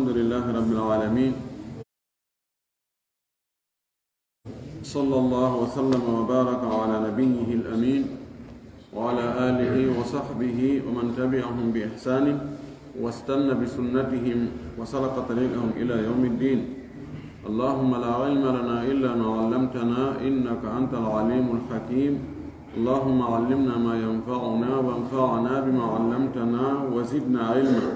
الحمد لله رب العالمين، صلى الله وسلم وبارك على نبيه الأمين وعلى آله وصحبه ومن تبعهم بإحسان واستنى بسنتهم وسلك طريقهم إلى يوم الدين. اللهم لا علم لنا إلا ما علمتنا إنك أنت العليم الحكيم. اللهم علمنا ما ينفعنا وانفعنا بما علمتنا وزدنا علما.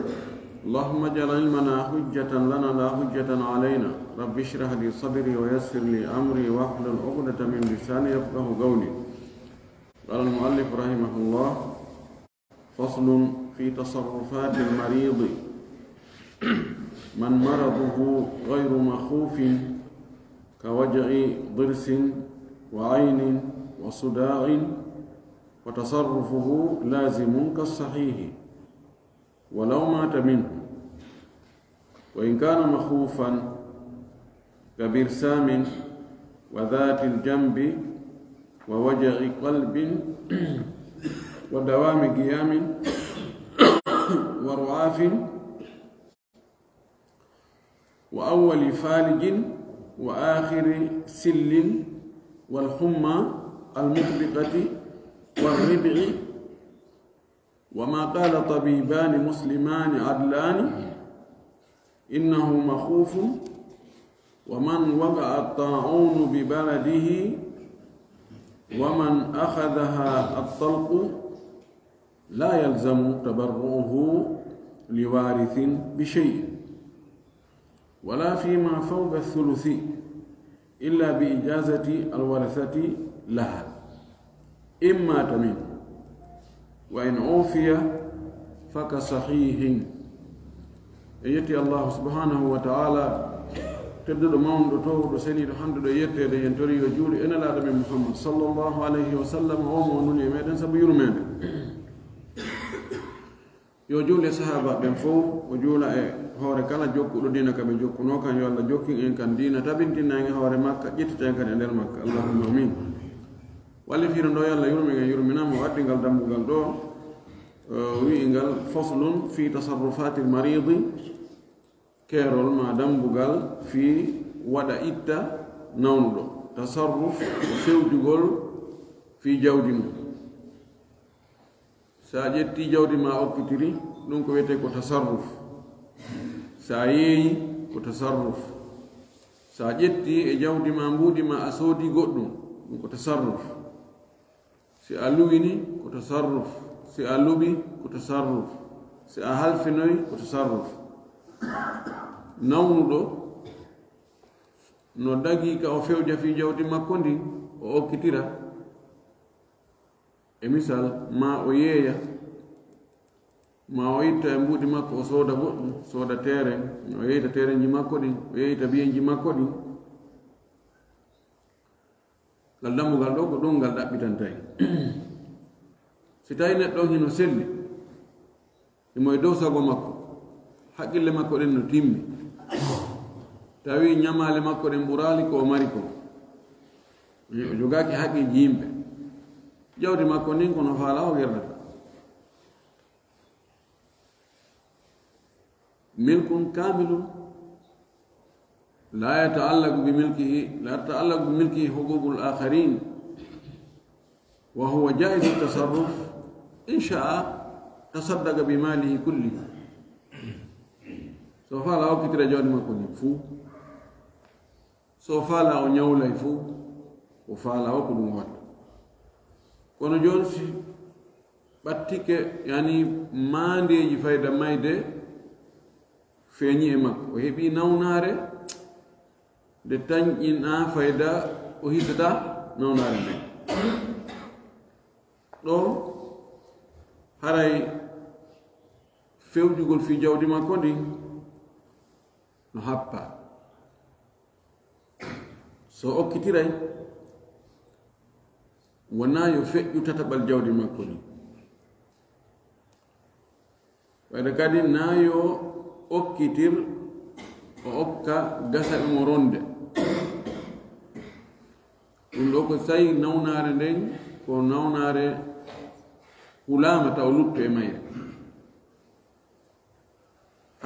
اللهم اجعل علمنا حجة لنا لا حجة علينا. رب اشرح لي صدري ويسر لي أمري واحلل عقدة من لساني يفقهوا قولي. قال المؤلف رحمه الله: فصل في تصرفات المريض: من مرضه غير مخوف كوجع ضرس وعين وصداع وتصرفه لازم كالصحيح ولو مات منه، وإن كان مخوفا كبرسام وذات الجنب ووجع قلب ودوام قيام ورعاف وأول فالج وآخر سل والحمى المطبقة والربع، وما قال طبيبان مسلمان عدلان إنه مخوف، ومن وقع الطاعون ببلده ومن أخذها الطلق لا يلزم تبرؤه لوارث بشيء ولا فيما فوق الثلث إلا بإجازة الورثة لها إن مات منه، وإن عوفي فكصحيح. يأتي الله سبحانه وتعالى تبدو مون دو سني دو حمد دو يته دو ينتوري وجوري إن لا من محمد صلى الله عليه وسلم ومن يمدن سبيور من يجول صحابة بن فو وجولا هور كلا جوكو دو دينا كبي جوكو نوكا يولا جوكي إن كان دينا تبنتي نانغي هور مكة جيتتا كان اندر مكة. اللهم آمين. walli fiiro ndo yalla yurminama waddingal dambugal ɗo wi'ingal faslun fi tasarrufati lmaridi, keerol ma dambugal fi waɗa itta nawnuɗo. tasarruf ko fewjugol fi jawdi mum. sa ƴetti jawdi ma okkitiri ɗum ko wiyete ko tasarruf. sa yeeyi ko tasarruf. sa ƴetti e jawdi ma mbuuɗi ma a soodi goɗɗum ɗum ko tasarruf. si a luwini ko tasarruf, si a luɓi ko tasarruf, si a halfinoy ko tasarruf. nawnuɗo no dagi ka o fewja fi jawdi makko ndi o okkitira. e misal ma o yeeya, ma o itta e mbuuɗi makko o sooda goɗɗum, sooda teere, o yeyta teerenji makko ɗin, o yeyta biyenji makko ɗin. ngal dambugal ɗo ko ɗum ngal ɗaɓɓitantay. si tawi neɗɗo hino selli imo e dow sago makko, haqqille makko ɗen no timmi, tawi ñamale makko ɗen ɓurali ko o mari ko, o jogaki haqqiji yimɓe, jawdi makko ndin kono faala o gerdata. milkun kamilun لا يتعلق بملكه حقوق الآخرين، وهو جائز التصرف إن شاء تصدق بماله كله. سوف لا أكتر جود ما كوني فو، سوف لا أنيولا فو، وفعل أكل موت. كونو جونس باتيك يعني ما عندي فايدة ما يده فيني إمك وهبي نوناره de tañƴina fayda o hisata nawnaare nden. ɗo haray fewjugol fi jawdi makko ndi no happa. so okkitiray wona yo feƴƴu tataɓal jawdi makko ndi, wadde kadi na yo okkitir o okka gasa ɓe mo ronde. ɗum ɗo ko sayi nawnaare nden ko nawnaare hulama taw lutto e mayre.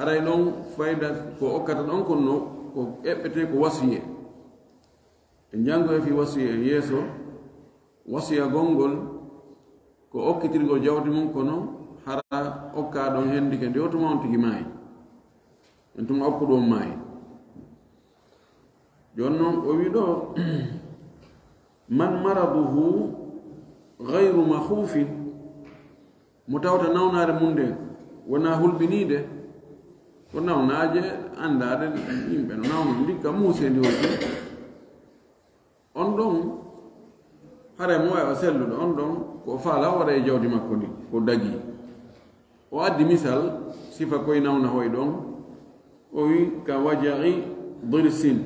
haray ɗon fayda ko okkata ɗon konno ko eɓɓete ko wasiye e jango e fi wasiye e yeeso wasiya gongol ko okkitirgol jawdi mum kono hara okka ɗon hendi ke ndewtuma on tigi maayi en tuma okkuɗon maayi joni noon o wi ɗo man maraduhu gayru mahufin mo tawta nawnare mum nde wona hulɓinide ko nawnaje andade yimɓe no nawno ndikka muusendi hoto on ɗon hare mo wawi o selluɗo on ɗon ko faala waɗa e jawdi makko ndi ko dagi o addi misal sifa koye nawna hoye ɗon o wi ka wajai dirsin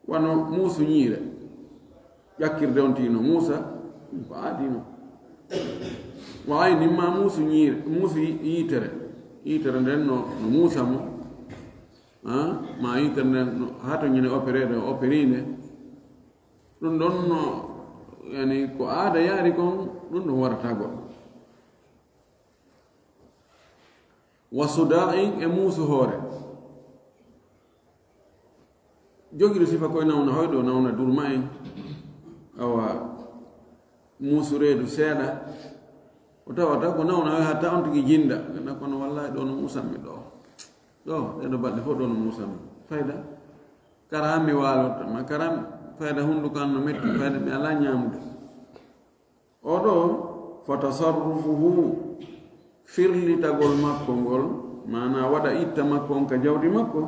wano muusu ñiire ƴakkirde on tino muusa ko aadino wawi nimma muusu ñiire muusu yitere nden no muusa mo ma yitere nden hato ñine opérede o opérine ɗum ɗon no yani ko aada yaari kon ɗum ɗon warata goɗɗo wa suda'in e muusu hoore jogiɗo sifa koye nawna hoyɗo nawna durma en awa muusu reedu seeɗa o tawata ko nawna hoy hatta on tigi jinda ganda kono wallahi ɗo no muusanmi ɗo ɗeɗo balɗe fof ɗo no muusanmi fayda karami waalota ma karami fayda hunduko an no metti fayda mi ala ñamude oɗo fa tasarrufuhu firlitagol makko ngol mana waɗa itta makko on ka jawdi makko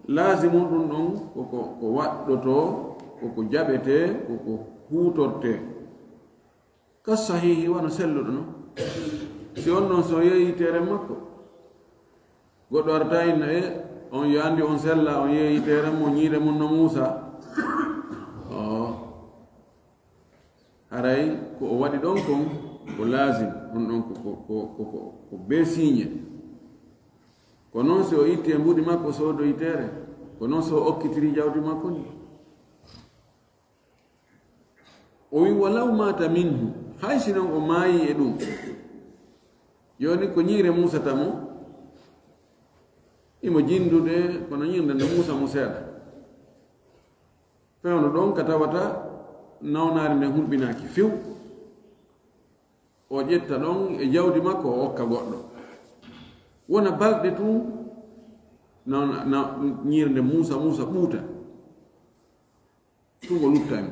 laasimu ɗum ɗon koko waɗɗoto koko jaɓete koko hutorte ka sahihi wano selluɗo no si on noon so yeeyi tere makko goɗɗo arta inna on yandi on sella on yeeyi tere mo ñiide mum no muusa haray ko o waɗi ɗon kon ko laasim ɗum ɗon ko be signe ko noon so o itti e mbuɗi makko soodo yitere ko noon so o okkitiri jawdi makko ni o wi walaw mata minhu hay sinon o maayi e ɗum joni ko ñiire muusata mo imo jindude kono ñirde nde muusa mo seeɗa fewno ɗon ka tawata nawnaare nde hulɓinaaki few o ƴetta ɗon e jawdi makko o okka goɗɗo wona balɗe tun ñiirde muusa ɓuuta tun o luttami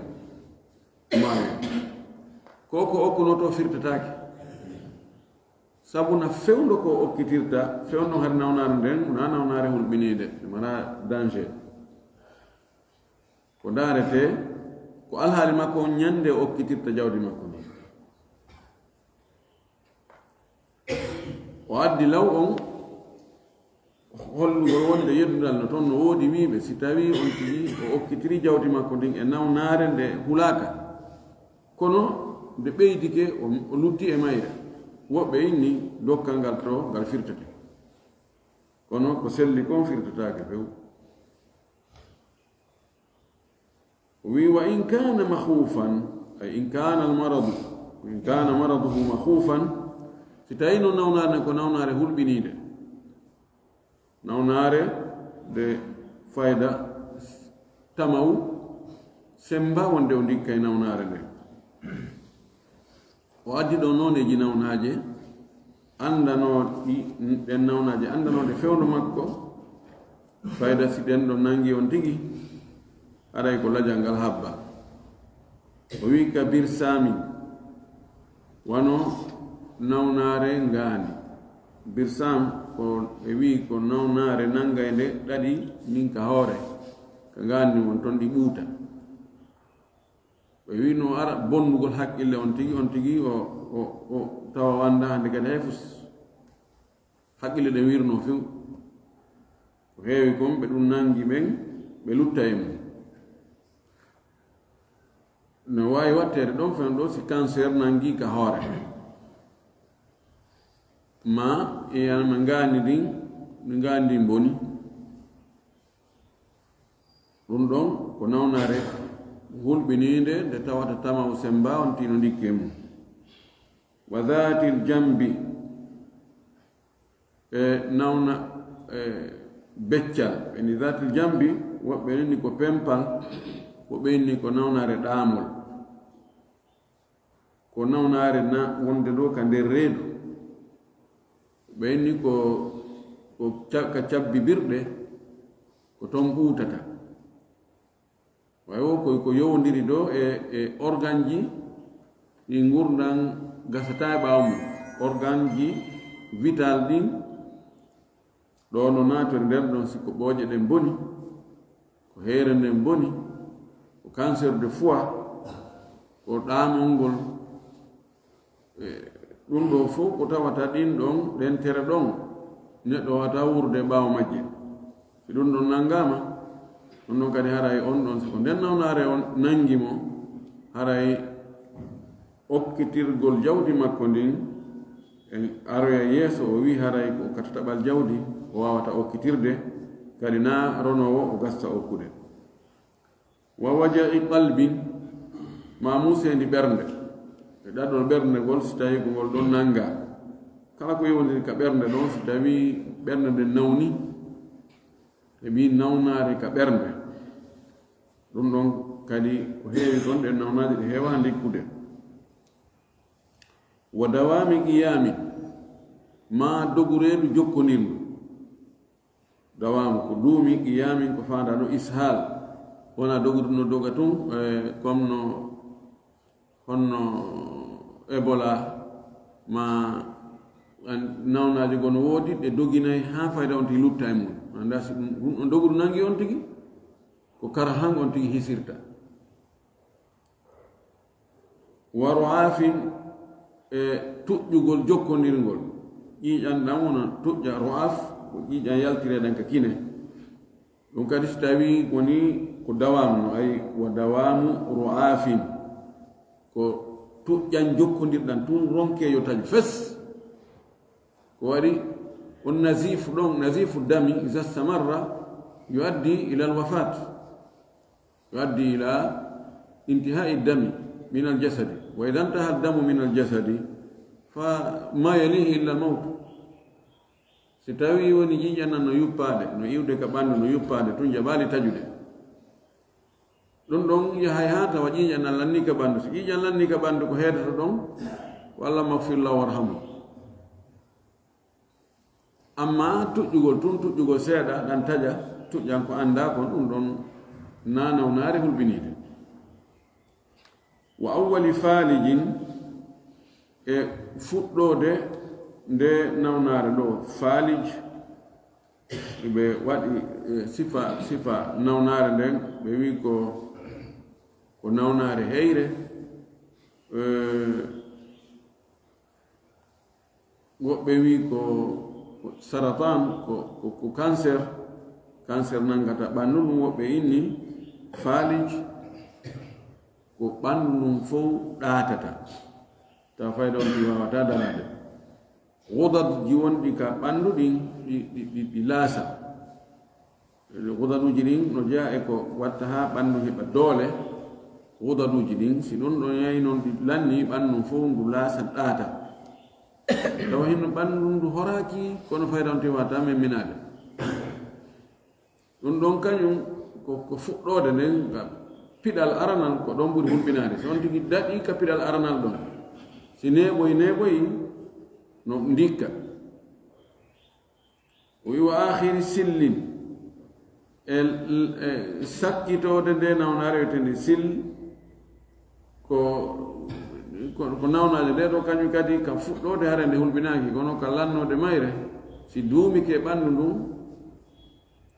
maayo ko okkunoto firtataake sabu na fewndo ko okkitirta fewndo hade nawnaare nden wona nawnaare hulɓiniide mara danger ko daarete ko alhaali makko ñande okkitirta jawdi makko ni o addi law on hollugol wonde yeddudal no toon no woodi wiiɓe si tawi on tigi o okkitiri jawdi makko ndin e nawnaare nde hulaaka kono nde ɓeydike o lutti e mayre woɓɓe inni dokkal ngal to ngal firtete kono ko selli kon firtataake few wi wa in kana makhufan ay in kana maraduhu makhufan si tawi no nawnaare ko nawnaare hulɓiniide nawnaare de fayda tamaw semba wonde o ndikka e nawnaare nde o addi ɗo nooneji nawnaaje andanooɗi ɗen nawnaaje andanoode fewndo makko fayda si ɗen ɗo nangi on tigi aray ko lajal ngal habba o wi ka birsami wano nawnaare ngaani birsam ko e wi ko nawnaare nangayde ɗaɗi nin ka hoore ka ngaandi won toon ɗi ɓuuta o wi no ara bonnugol haqqille on tigi o tawa wanda hande kadi hay fus haqqille ɗe wirno few ko heewi kon ɓe ɗum nangi ɓen ɓe lutta e mum no wawi wattere ɗon fen ɗo si cancer nangi ka hoore ma eyanma ngandi ɗin ɗi ngandi boni ɗum ɗon ko nawnaare hulɓininde nde tawata tamaw semba on tino ndikke mum wa dhatil jambi e nawna beccal ɓeni zatil jambi woɓɓe nenni ko pempal woɓɓe inni ko nawnare ɗaamol ko nawnare na wonde ɗo ka nder reedu ɓe inni ko ka cabbi birɗe ko ton ɓuutata way o ko yowndiri ɗo e organe ji ɗi ngurdan gasata e ɓaawo mum organe ji vital ɗin ɗo no natori nder ɗon siko ɓooƴe ɗen boni ko heere nden boni ko cancer de foie ko ɗaamol ngol ɗum ɗo fof ko tawata ɗin ɗon ɗen tere ɗon neɗɗo wata wurde ɓaawo majje si ɗum ɗon nanngama ɗum ɗon kadi haray on ɗon siko nden nawnare on nangimo haray okkitirgol jawdi makko ndin en aroya yeeso o wi haray ko katataɓal jawdi o wawata okkitirde kadi na ronowo o gasta okkude wa waja'i qalbin ma musendi ɓernde e ɗaɗɗol ɓernde ngol si tawi ko ngol ɗon nanga kala ko yewndiri ka ɓernde ɗon si tawi ɓernde nde nawni e mbi nawnare ka ɓernde ɗum ɗon kadi ko heewi ɗon ɗen nawnaji ɗe heewa ndikkude wa dawami qiyami ma dogureedu jokkonirdu dawamu ko duumi qiyamin ko fanda ɗo ishal wona dogudu no doga tun comme no honno ebola ma nawnaji gono woodi ɗe doginayi ha fayda on tigi lutta e mum anda si ɗum ɗon dogudu nangi on tigi ko kara han on tigi hisirta waro aafin e tuƴƴugol jokkondirgol ƴiiƴan ɗan wona tuƴƴa ro'af ko ƴiiƴan yaltireɗan ka kine ɗum kadi so tawi woni ko dawamu no ay wa dawamu ro'afin ko tuƴƴan jokkondirɗan tun ronkeyo taƴo fes ko waɗi on nasifu ɗon nasifu dami isa stamarra yuaddi ila alwafat yuaddi ila intihai dami min aljasadi wa ida intaha damu min aljasadi fa ma yalihi illa almaut si tawi woni ƴiƴanan no yuppade no iwde ka ɓandu no yuppade tun jaɓali tajude ɗum ɗon yahay ha tawa ƴiƴanan lanni ka ɓandu so ƴiƴan lanni ka ɓandu ko heedata ɗon walla magfirullah warhamu amma tuƴƴugol tun tuƴƴugol seeɗa ɗan taƴa tuƴƴan ko anda kon ɗum ɗon na nawnare hulɓinide wa awwali falijin e fuɗɗode nde nawnare ɗo falij ɓe waɗi sifa nawnare nden ɓe wi ko nawnare heyre woɓɓe wi ko saratan ko cancer nangata ɓanndu ɗum woɓɓe inni falij ko ɓanndu ɗum fof ɗaatata tawa fayda on ɗi wawata darade gudad ji wonɗi ka ɓanndu ɗin ɗi laasa gudaduji ɗin no jeya e ko watta ha ɓanndu heɓa doole gudaduji ɗin si ɗum ɗon yahi noon ɗi lanni ɓanndu fof ndu laasa ɗaata tawa hinno ɓanndu ndu horaki kono fayda on tiwata memminade ɗum ɗon kañum ko fuɗɗode nden piɗal aranal ko ɗon ɓuri hulɓinade so on tigi daɗi ka piɗal aranal ɗon si neɓoyi no ndikka o wi wa akhiri sillin e sakkitode nde nawnare wiyetende sil ko nawnaje nde ɗo kañum kadi ka fuɗɗode hare nde hulɓinaki kono ka lannode mayre si duumike ɓanndu ndun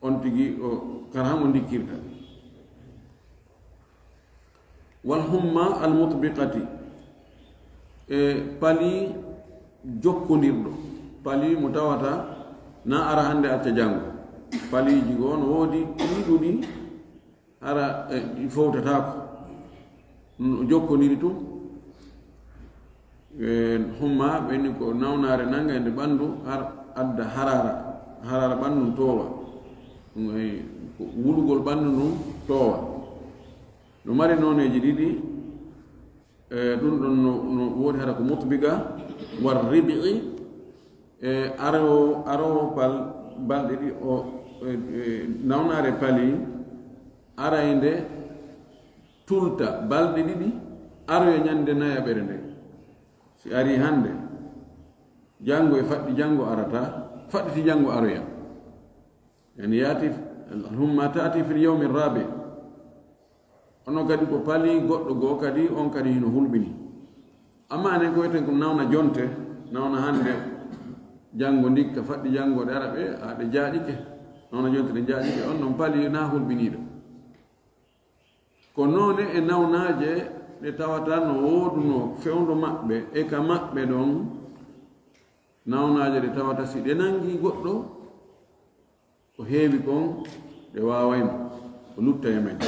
on tigi o kara hamo ndikkirta wal humma al mutbiqati e pali jokkondirɗo pali mo tawata na ara hande acca janngo paliji go no woodi ɗiɗuɗi hara ɗi fowtatako jokkoniri tum humma ɓenni ko nawnare nanga e nde ɓanndu har adda harara ɓanndu towa ko wulugol ɓanndu ndun towa no mari noneji ɗiɗi ɗum ɗon no woodi hara ko mutbiga war ribi'i e arowo pal balɗe ɗi o nawnare pali arayde tulta balɗe ɗiɗi aroyo ñande nayaɓere nde si ari hande janngo e faɗɗi janngo arata faɗɗiti janngo aroya yani yaati humma taati fil yawmi rabi ono kadi ko pali goɗɗo goo kadi on kadi hino hulɓini amma anen ko wiyeten ko nawna jonte nawna hande janngo ndikka faɗɗi janngo ɗe ara ɓe aɗe jaaƴike nawna jonte ɗe jaaƴike on noon pali na hulɓiniɗo ko noone e nawnaje ɗe tawata no wooduno fewndo maɓɓe e ka maɓɓe ɗon nawnaje ɗe tawata si ɗe nangi goɗɗo ko heewi kon ɗe wawaymo ko lutta e men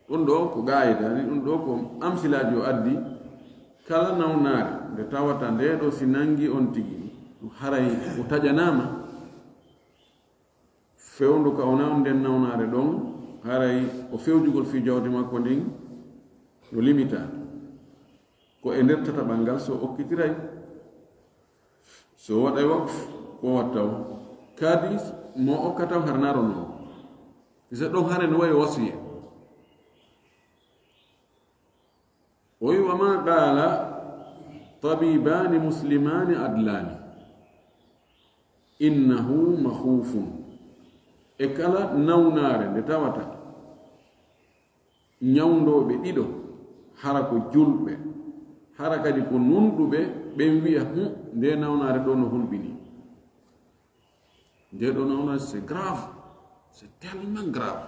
ɗum ɗo ko gayitani ɗum ɗo ko amsilaji o addi kala nawnare nde tawata nde ɗo si nangi on tigi haray o taƴanama fewndo ka o nawnden nawnare ɗon haray o fewjugol fi jawdi makko ndin no limita ko e nder tataɓal ngal so okkitiray so waɗay waqf ko wattaw kadi mo okkataw harnaro noon so ɗon hare no wayi wasiya o wi wa ma qala tabibani muslimani adlani innahu makhufun e kala nawnare nde tawata ñawdoɓe ɗiɗo hara ko julɓe hara kadi ko nunɗuɓe ɓen wiya nde nawnare ɗo no hulɓini nde ɗo nawnare c'est grave c'est tellement grave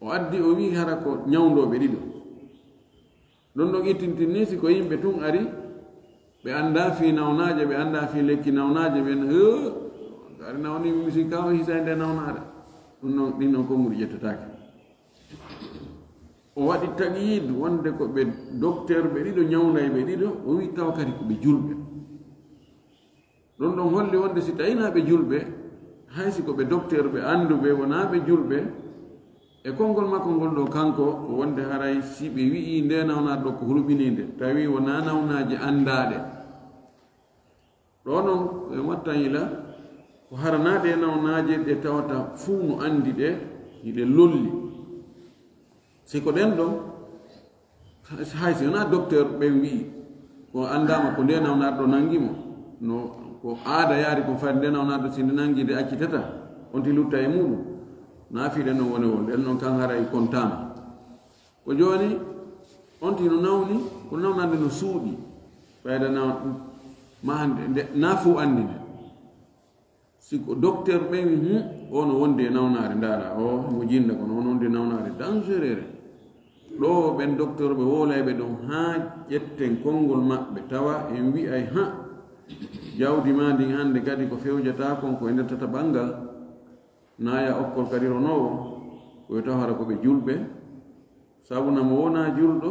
o addi o wi hara ko ñawdoɓe ɗiɗo ɗon ɗon ittintinni si ko yimɓe tun ari ɓe annda fi nawnaje ɓe annda fi lekki nawnaje ɓen ari nawni misi kaw hisay nde nawnare ɗum noon ɗin noon konnguri ƴettatake o waɗi taqyid wonde ko ɓe docteur ɓe ɗiɗo ñawday ɓe ɗiɗo o wi taw kadi ko ɓe julɓe ɗon ɗon holli wonde si tawina ɓe julɓe haysi ko ɓe docteur ɓe annduɓe wona ɓe julɓe e konngol makko ngol ɗo kanko ko wonde haray si ɓe wi'i nde nawnare ɗo ko hulɓininde tawi wona nawnaji anndaɗe ɗo noon e wattayila ko haranaɗe nawnaje ɗe tawata fuu no andi ɗe hiɗe lolli si ko ɗen ɗo hay si wona docteur ɓen wi'i ko andama ko nde nawnare ɗo nangimo no ko aada yaari ko fadi nde nawnare ɗo si nde nangi nde accitata on ti lutta e muɗum naafiɗe noon woni won ɗen noon kan haray contama ko joni on ti no nawni ko nawnade no suuɗi ɓayda ma nde naafu andine siko docteur ɓen ono wonde nawnare ndaara o mo jinda kono on wonde nawnare dangerere ɗo ɓen docteur ɓe wolayɓe ɗum ha ƴetten konngol maɓɓe tawa en wi'ay jawdi ma ndin hande kadi ko fewjata kon ko e nder tata ɓangal naya okkol kadi ronowo koye taw hara ko ɓe julɓe sabuna mo wona julɗo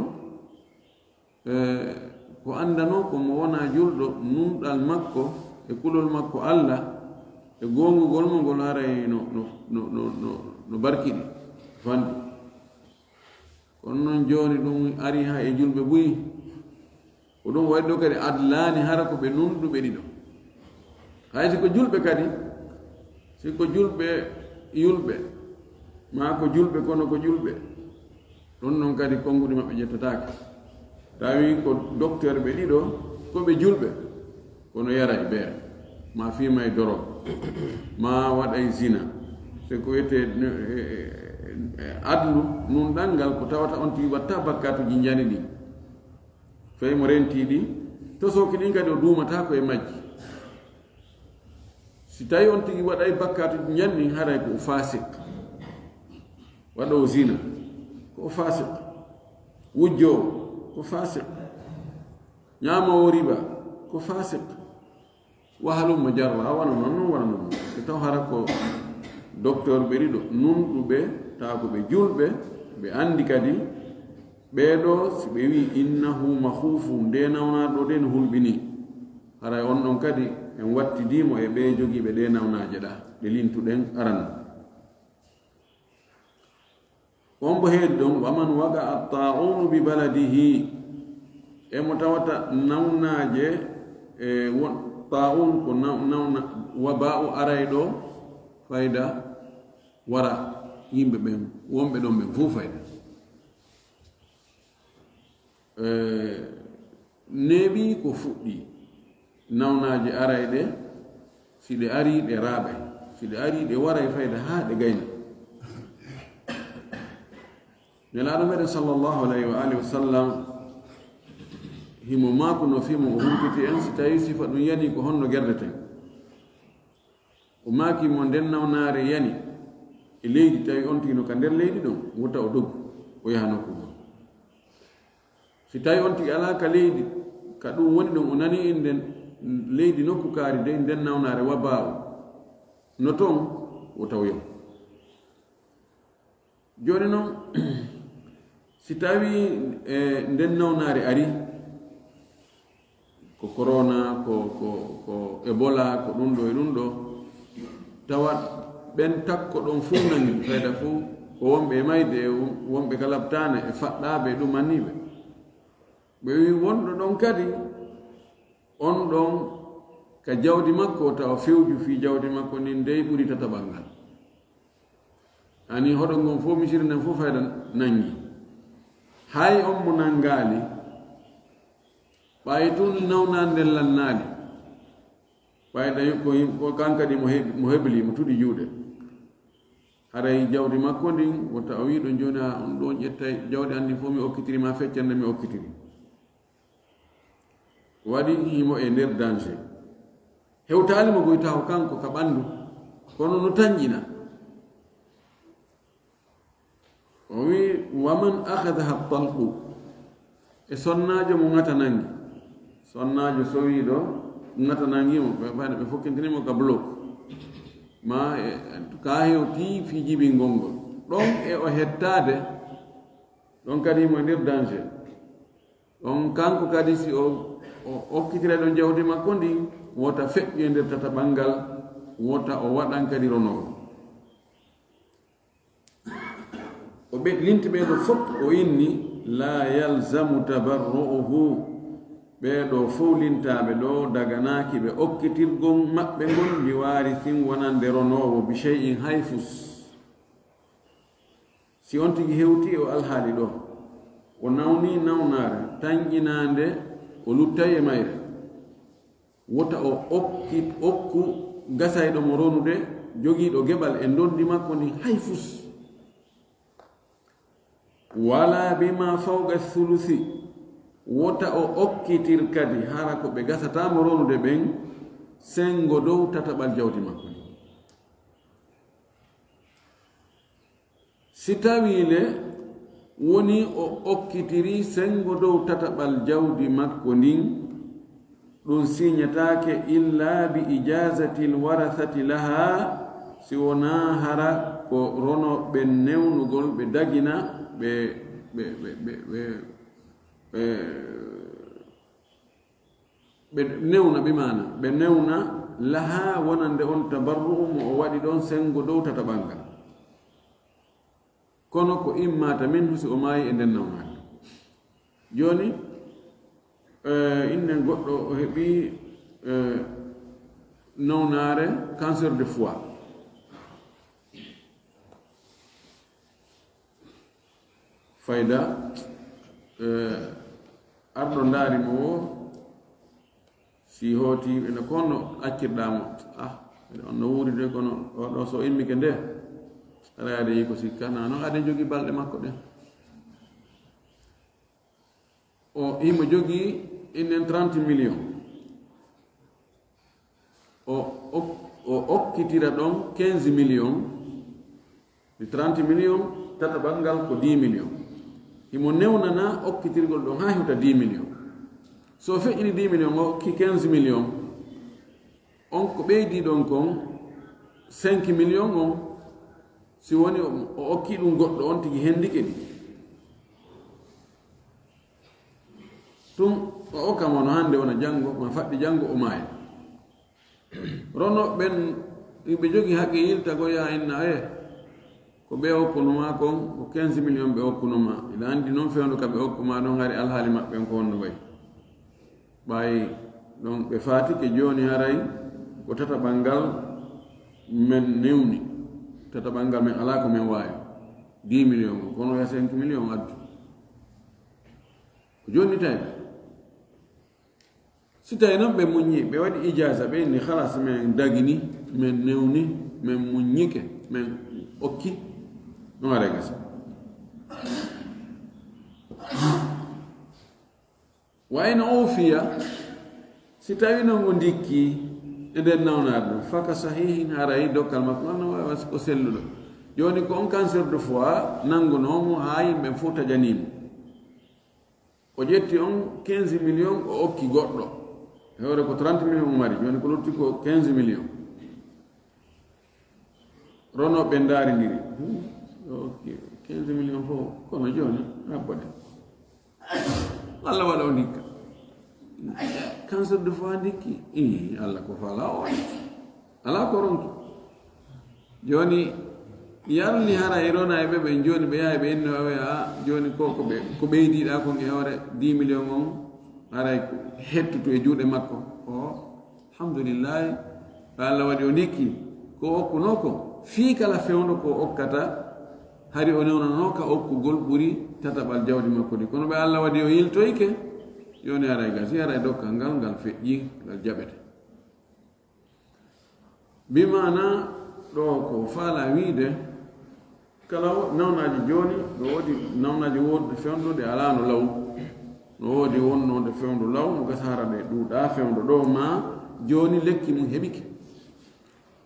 ko andano ko mo wona julɗo numɗal makko e kulol makko Allah e gongugol mo ngol haray no barkiɗi fandi kono noon joni ɗum ari ha e julɓe ɓuyi ko ɗum waɗi ɗo kadi adlani hara ko ɓe nunɗuɓe ɗiɗo hay siko julɓe kadi siko julɓe yulɓe ma ko julɓe kono ko julɓe ɗon noon kadi konnguɗi maɓɓe ƴettatake tawi ko docteur ɓe ɗiɗo koɓe julɓe kono yara e beere ma fima e doro ma waɗa e zina se ko wiyete adlu nun ɗanngal ko tawata on tigi watta bakkatuji jani ɗi fayi mo renti ɗi to soki ɗin kadi o duumata ko e majji si tawi on tigi waɗay bakkatuji janɗi haray ko o fasik waɗa o zina ko o fasik wujjowo ko fasik ñamowo riba ko fasik wahalummo jarra a wana noon wona noon e taw hara ko docteur ɓe ɗiɗo nunɗuɓe tawa ko ɓe julɓe ɓe andi kadi ɓeɗo si ɓe wi innahu mahufu nde nawnaɗo ɗe no hulɓini haray on ɗon kadi en wattidimo e ɓe jogiiɓe ɗe nawnaje ɗa ɗe lintuɗen aranno on bo heedi ɗon waman waga atta'unu bi baladihi emo tawata nawnaje ta'un ko nawna waba'u arayɗo fayda wara yimɓe ɓen wonɓe ɗon ɓen fof fayda neeɓi ko fuɗɗi nawnaji arayɗe si ɗe ari ɗe raaɓay si ɗe ari ɗe waray fayda ha ɗe gayna nelaaɗo meɗen sallllahu alayhi wa alihi wa sallam himo maako no fimo o humpiti en si tawi sifa ɗum yani ko honno gerdeten o maakimo nden nawnaare yani e leydi tawi on tigi no ka nder leydi ɗon wota o doggu o yaha nokkugo si tawi on tigi alaa ka leydi ka ɗum woni ɗon o nani en nden leydi nokku kaari de nden nawnaare wabaa o no toon wota o yahu jooni noon si tawi nden nawnaare ari ko corona ko ebola ko ɗum ɗo e ɗum ɗo tawa ɓen takko ɗon fuu nangi fayda fuu ko wonɓe e mayde e wonɓe ka labtaane e faɗɗaaɓe e ɗum anniɓe ɓe wi wonɗo ɗon kadi on ɗon ka jawdi makko tawa fewju fii jawdi makko ndin ndey ɓuri tataɓal ngal ani hoɗo ngon fof misiri nden fof fayda nangi hay on mo nangaali ɓayi tun nawnande lannaali ɓayda ko kankadi mo hebli mo tuɗi juuɗe haray jawdi makko ndin wota o wiɗo joni a on ɗon ƴettay jawdi anndi fof mi okkitiri ma feccande mi okkitiri waɗi himo e nder danger hewtaalimo goyta ko kanko ka ɓanndu kono no tañƴina o wi waman ahadaha talqu e sonnaajo mo ŋata nangi sonnaajo sowiiɗo ŋata nangimo ɓayde ɓe fokkintinimo ka bloc ma ka hewti fi jibi ngolngol ɗon e o hettaade ɗon kadi mo e nder danger ɗon kanko kadi si o okkitira ɗon jawdi makko ndi wota feƴƴu e nder tataɓal ngal wota o waɗan kadi ronowo o ɓe linti ɓeeɗo fof o inni la yalzamu tabarru'uhu ɓeeɗo fof lintaaɓe ɗo daganaaki ɓe okkitirgol maɓɓe ngol ndi waari sin wonande ronowo bi shay'in hayfus si on tigi hewti o alhaali ɗo o nawni nawnaare tañƴinaande o luttay e mayre wota o okku gasayɗo mo ronude jogiiɗo geɓal e ndondi makko ndi hayfus wala bima fawqa thuluthi wota o okkitir kadi hara ko ɓe gasatamo ronude ɓen sengo dow tataɓal jawdi makko si tawile woni o okkitiri sengo dow tataɓal jawdi makko ndin ɗum siñatake illa bi ijazati lwarathati laha si wona hara ko rono ɓe newnugol ɓe dagina ɓe newna bimana ɓe newna laha wonande on tabarru'u mo o waɗi ɗon sengo dow tataɓal ngal kono ko immata min si o maayi e nden nawnaade joni innen goɗɗo o heɓi nawnaare cancer de foie fayda arɗo ndaari mo o si hooti ene konno accirɗamo on no wuuri de kono oɗo so immike nde araade yi ko sikka nano ade jogii balɗe makko ɗen o himo jogii innen 30 millions o okkitira ɗon 15 millions de 30 millions tataɓal ngal ko 10 millions himo newnana okkitirgol ɗon ha hewta 10 millions so feƴƴini 10 millions o okki 15 millions on ko ɓeydi ɗon kon 5 millions on si woni o okki ɗum goɗɗo on tigi hendike ɗi tum o okkamo no hannde wona janngo ma faɗɗi janngo o maayi rono ɓen ɓe jogi haqqe yilta go yaha inna ko ɓe okkunoma kon ko 15 millions ɓe okkunoma ila anndi noon fewndu ka ɓe okkuma ɗon hari alhaali maɓɓen ko honno wayi ɓayi donc ɓe faati ke jooni haray ko tata ɓanngal men newni tata ɓanngal men alaa ko men waawi 10 millions o kono ya 5 millions addu ko jooni tawi si tawi noon ɓe muññi ɓe waɗi ijasa ɓe inni halas men dagini men newni men muññike men okki ɗum waɗa gasa wayno o fiya si tawi noon ngo ndikki e nder nawnaade ɗum faka sahihin haray dokkal makko anno wawa ko selluɗo joni ko on cancer de foie nanngunomo haa yimɓe fof taƴanimo o ƴetti on 15 millions o okki goɗɗo hewre ko 30 millions o mari joni ko lutti ko 15 millions rono ɓe ndaarindiri okki 15 millions fof kono joni rabbode Allah waɗa o ndikka cancer de foie ndikki Allah ko faala o ala ko ronki joni yalni hara e rona e ɓe joni ɓe yaha ɓe enno awe a joni ko ɓeydiɗa kon e hoore 10 millions on haray hettutu e juuɗe makko o alhamdulillahi Allah waɗi o ndikki ko okkuno ko fii kala fewndo ko okkata hari o newnanoka okkugol ɓuri tataɓal jawdi makko ɗi kono ɓe Allah waɗi o yiltoyke joni haray gal si haray dokkal ngal feƴƴi ngal jaɓete bimana ɗo ko faala wiide kala nawnaji joni ɗo woodi nawnaji wonde fewndude ala no law no woodi wonnode fewndu law mo gasa hara ɗe ɗuuɗa fewndu ɗo ma joni lekki mum heɓike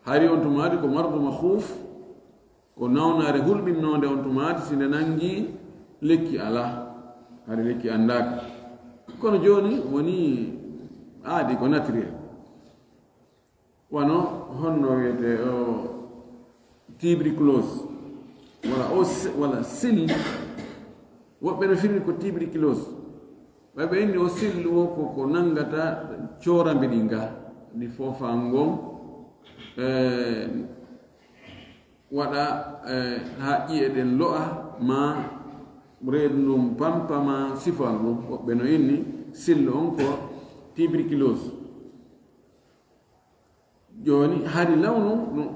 hari on tumaadi ko mardu mahuf ko nawnare hulɓinnode on tumaadi sinde nangi lekki ala hari lekki andaka kono joni woni aadi ko naturel wano honno wiyete o tuberculose wala sil woɓɓe no firi ko tuberculose ɓeɓe inni o sil o ko nangata corambe ɗi nga ɗi fofa ngon waɗa ha ƴiye ɗen lo'a ma reedu ndum pampa ma sifal ɗum woɓɓe no inni sillo on ko tuberculose joni haadi lawnu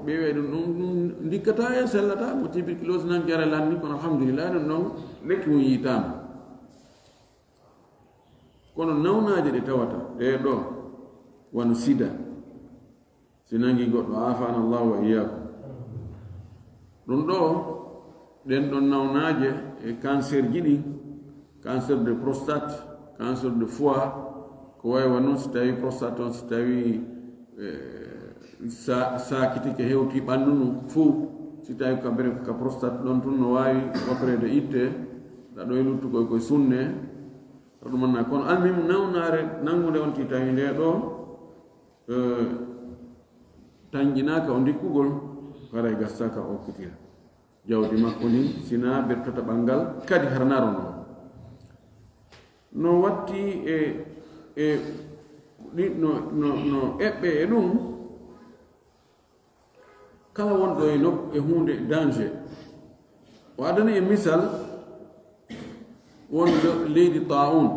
ɓe weɗum ɗum ndikkata e sellata mo tuberculose nan jara lanni kono alhamdulillah ɗum ɗon lekki mum yitama kono nawnaje ɗe tawata ɗe ɗo wano sida si nangi goɗɗo afana llahu wa iyakum ɗum ɗo ɗen ɗon nawnaje e cancer ji ɗi cancer de prostate cancer de foie ko waywa noon si tawi prostate on si tawi sakitike hewti ɓanndu ndu fuu si tawi kabere ka prostate ɗon tun no wawi waprede itte ɗaɗo e luttukoy koye sunne to ɗumanna kono almimu nawnare nangude on ti tawi nde ɗo tañƴinaka o ndikkugol haray gastaka okkitira jawdi makko ni sina bertata ɓanngal kadi harnaro noon no watti no eɓɓe e ɗum kala wonɗo e hunde danger o adani e misal wonɗo leydi taun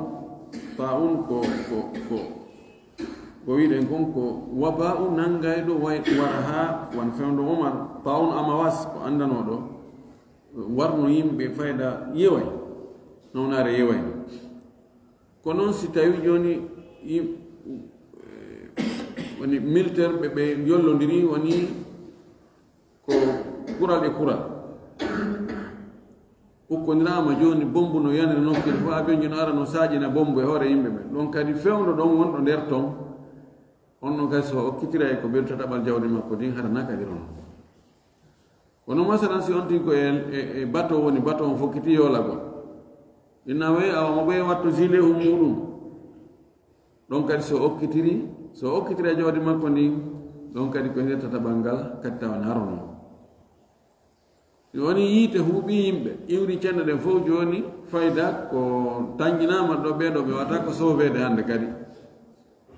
ko wiɗen kon ko waba u nangayɗo wara ha wan fewndo omar taun amawas ko andanoɗo warno yimɓe fayda yeway nawnare yeway ko noon si tawi joni woni militaire ɓe yollodiri woni ko kural e kural ukkodirama joni bombu no yanere nokkiri fo avion jino ara no saƴina bombu e hoore yimɓe ɓe ɗon kadi fewndo ɗon wonɗo nder ton honno kadi so okkitira e ko ɓertataɓal jawdi makko din harana kadi on kono masalan si on tin ko e bateau woni bateau on fokkiti yoolagol inna way awamo ɓe wattu gilet hu muɗum ɗon kadi so okkitira e jawdi makko ndin ɗon kadi ko ɓertataɓal ngal kadi tawan harono woni yiite huuɓi yimɓe iwri cenne ɗen fof joni fayda ko tañƴinama ɗo ɓeɗo ɓe wata ko sowede hande kadi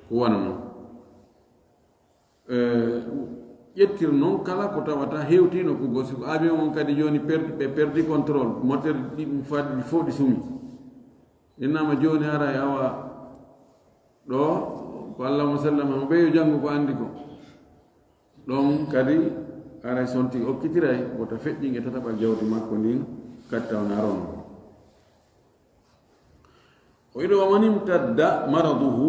ko wana noon ƴettir noon kala ko tawata hewtino ko gosi ko avion on kadi joni ɓe perdi contrôle moteur ɗi faɗi fof ɗi sumi innama joni ara e awa ɗo ko allahumma sallam mo ɓeyo janngu ko anndi ko ɗon kadi aray sonti okkitiray woto feƴƴin e tataɓal jawdi makko ndin kadi tawna rono o wiɗo waman imtadda maraduhu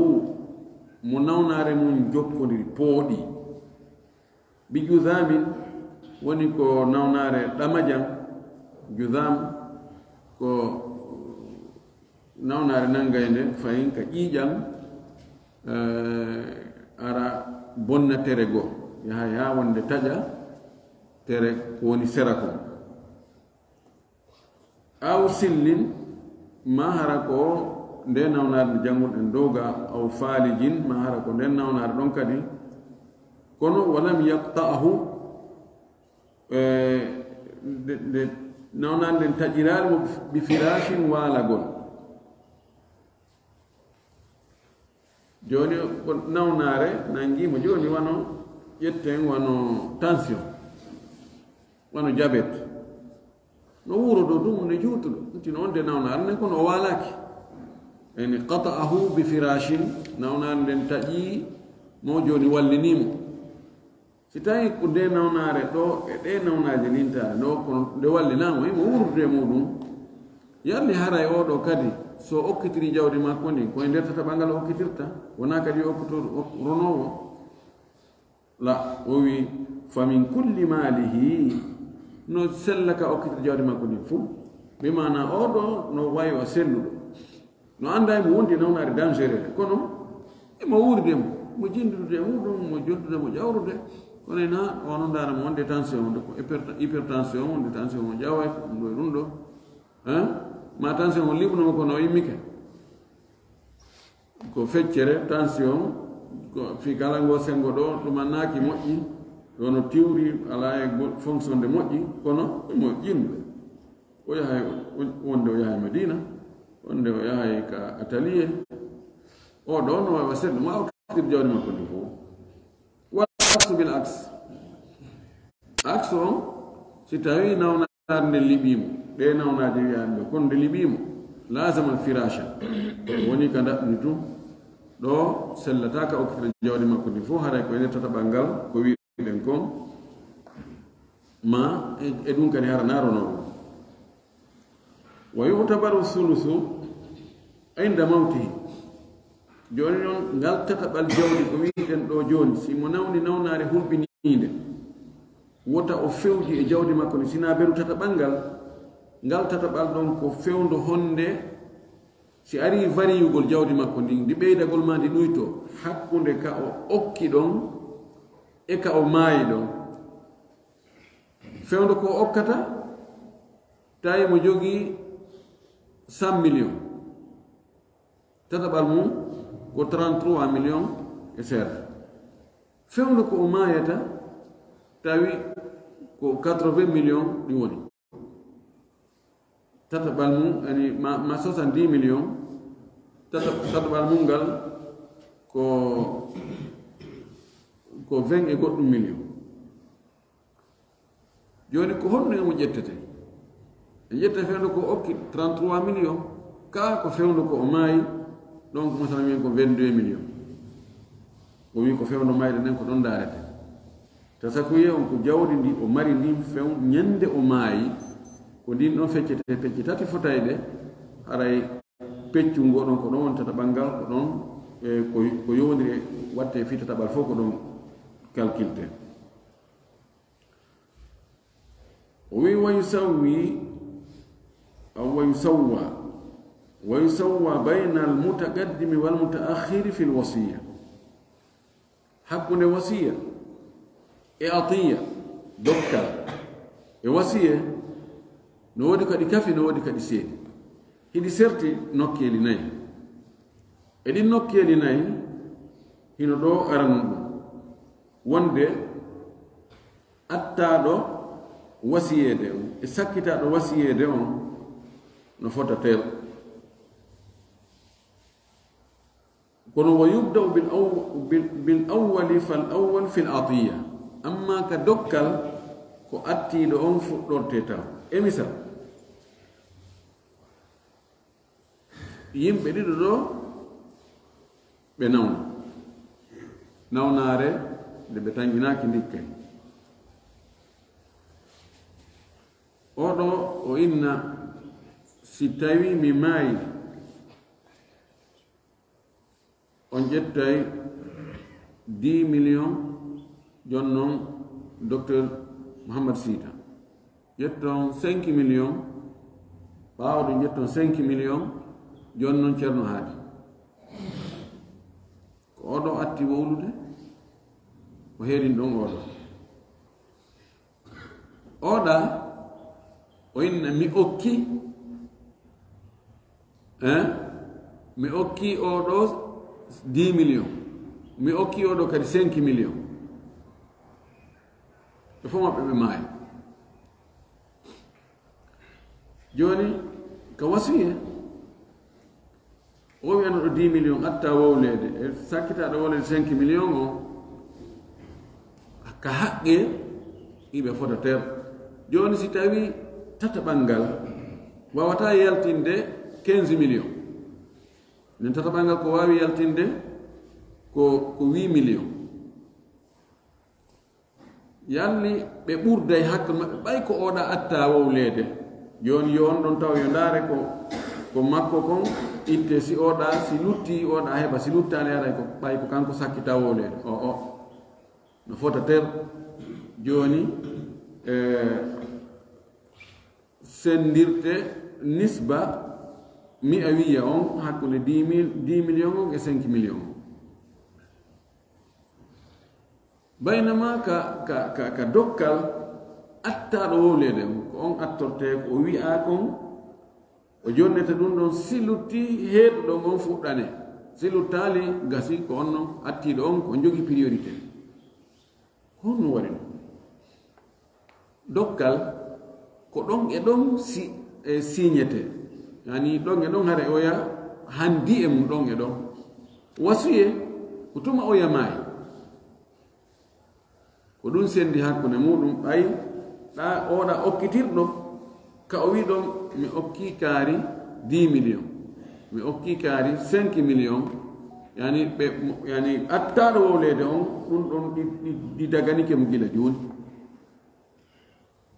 mo nawnare mum jokkodiri pooɗi bi judamin woni ko nawnare ɗamajam judam ko nawnare nangayde fayin ka ƴiiƴam ara bonna tere goo yaha wonde taƴa tere ko woni sera ko aw sillin ma hara ko nde nawnare jannguɗen dowga aw faalijin ma hara ko nden nawnare ɗon kadi kono walam yaqta'ahu nde nawnare nden taƴiraali mo bi firashin waalagol joni ko nawnare nangimo joni wano ƴetten wano tension wano diabete no wuro ɗo ɗum ne juutuɗo tino on de nawnare nden kono o waalaki eni qata'ahu bi firashin nawnare nden taƴi mo joni wallinimo si tawi ko nde nawnare ɗo e ɗe nawnaje lintare ɗo kono nde wallinamo imo wurdude muɗum yalli haray oɗo kadi so okkitiri jawdi makko ndi koye nder tataɓangal okkitirta wona kadi okkitoɗo ronowo la o wi famin kulli malihi no sellaka okkitiri jawdi makko ndi fuu bimana oɗo no wayi o selluɗo no anda mo wondi nawnare dangereux kono imo wurdemo mo jindude muɗum mo joddude mo ƴawrude kono ena ono ndara mo wonde tension wonde ko hypertension wonde tension mo ƴaway ɗum ɗo e ɗum ɗo ma tension o liɓnoma kono o yimmike ko feccere tension ko fi kala ngo sengo ɗo ɗumannaki moƴƴi ɗono tiwri ala e fonction de moƴƴi kono mo jindude o yahay wonde o yahay Madina wonde o yahay ka atelier o ɗo no wawa seɗɗo ma okkitir jawdi makko ndi fof waksu bil aks aks on si tawi nawnare nde liɓimo ɗe nawnaje wiyaani ɗo kono nde liɓimo lasama firasha woni ka daɓɓini tum ɗo sellataka okkitira jawdi makko ndi fof haray ko ene tataɓal ngal ko wiɗen kon ma e ɗum kadi harana rono ɗum wa yutabaru sulusu inda mawtihi joni noon ngal tataɓal jawdi ko wiɗen ɗo joni simo nawni nawnare hulɓiniide wota o fewji e jawdi makko ni sina beru tataɓal ngal tataɓal ɗon ko fewndo honde si ari variyugol jawdi makko ndin ndi ɓeydagol ma ndi ɗuyto hakkunde ka o okki ɗon e ka o maayi ɗon fewndo ko okkata tawi mo jogii 100 millions tataɓal mum ko 33 millions e seeɗa fewndo ko o maayata tawi ko 80 millions ɗi woni tataɓal mum ani ma 70 millions tataɓal mum ngal ko 20 e goɗɗum millions joni ko honno emo ƴettete e ƴetta fewndo ko okki 33 millions ka ko fewndo ko o maayi donc masala mien ko 22 millions o wi ko fewndo mayde nden ko ɗon daarete tasa ko wiye on ko jawdi ndi o mari ndin few ñande o maayi ko ndin ɗon feccete pecce tati fotayde haray peccu ngo ɗon ko ɗon won tataɓal ngal ko ɗon ko yowdiri watte fi tataɓal fof ko ɗon calculte o wi ويسوى بين المتقدم والمتأخر في الوصية حق وصية عطية دكا وصية نودي كدي كافي نودي كدي سيدي هدي سرتي نوكي لناي edi نوكي لناي هنا دو أرنو وندي أتا دو وصية دو سكتا دو وصية دو نفوت تيل kono wa yubda'u bil awwali fal awwal fil atiya amma ka dokkal ko attiɗo on fuɗɗorte taw e misal yimɓe ɗiɗo ɗo ɓe nawna nawnare nde ɓe tanginaki ndikkay oɗo o inna si tawi mi maayi on ƴettay 10 millions jon noon docteur Mouhammad Sita ƴetton 5 millions ɓaawɗo ƴetton 5 millions jon noon Ceerno Haadi ko oɗo atti wowlude o heerin ɗon oɗo oɗa o inna mi okki oɗo 10 millions mi okki oɗo kadi 5 millions ɓe fof maɓɓe ɓe maayi joni ko wasiye o wiyano ɗo 10 millions atta wowlede e sakkitaɗo wolede 5 millions o ka haqqe iɓe fota ter joni si tawi tata ɓangal wawata yaltinde 15 millions nen tata ɓangal ko wawi yaltinde ko 8 millions yalli ɓe ɓurday hakkude maɓɓe ɓay ko oɗa atta wowlede joni yo on ɗon taw yo ndaare ko makko kon itte si oɗa si lutti oɗa heɓa si luttani aray ko ɓay ko kanko sakkita wowlede o no fota ter joni sendirte nisba mi a wiya on hakkude 10 millions on e 5 millions on baynama ka dokkal attaɗo wowlede ko on attorte ko o wi'a kon o jonnete ɗum ɗon si lutti heeɗo ɗon on fuɗɗane si luttali gasi ko on non attiɗo on ko jogui priorité honno waɗi ɗum dokkal ko ɗon e ɗon signete yani ɗon e ɗon hare oya handi e mum ɗon e ɗon wasuye ko tuma oya maayi ko ɗum sendi hakkude muɗum ɓay ɗa oɗa okkitirɗo ka o wi ɗon mi okki kaari 10 millions mi okki kaari 5 millions yani attaɗo wowlede on ɗum ɗon ɗi daganike mo gila joni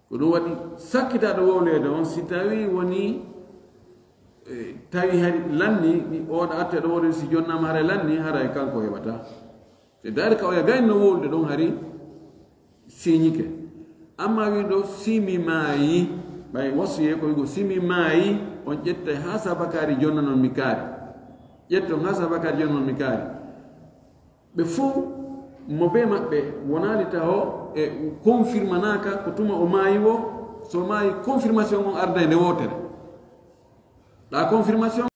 ko ɗum waɗi sakkitaɗo wowlede on si tawi woni tawi hari lanni oɗa atteɗo wowlede si jonnama haray lanni haray kanko heɓata c'est dari ka oya gayno wowlude ɗon hari siñike amma wi ɗo simi maayi ɓay wasuye ko wigo simi maayi on ƴetta ha sabakari jonna noon mi kaari ƴetton ha sabakari jonna noon mi kaari ɓe fof mo be maɓɓe wonali taw e confirmanaka ko tuma o maayi o so maayi confirmation on arda e nde wotere ɗa confirmation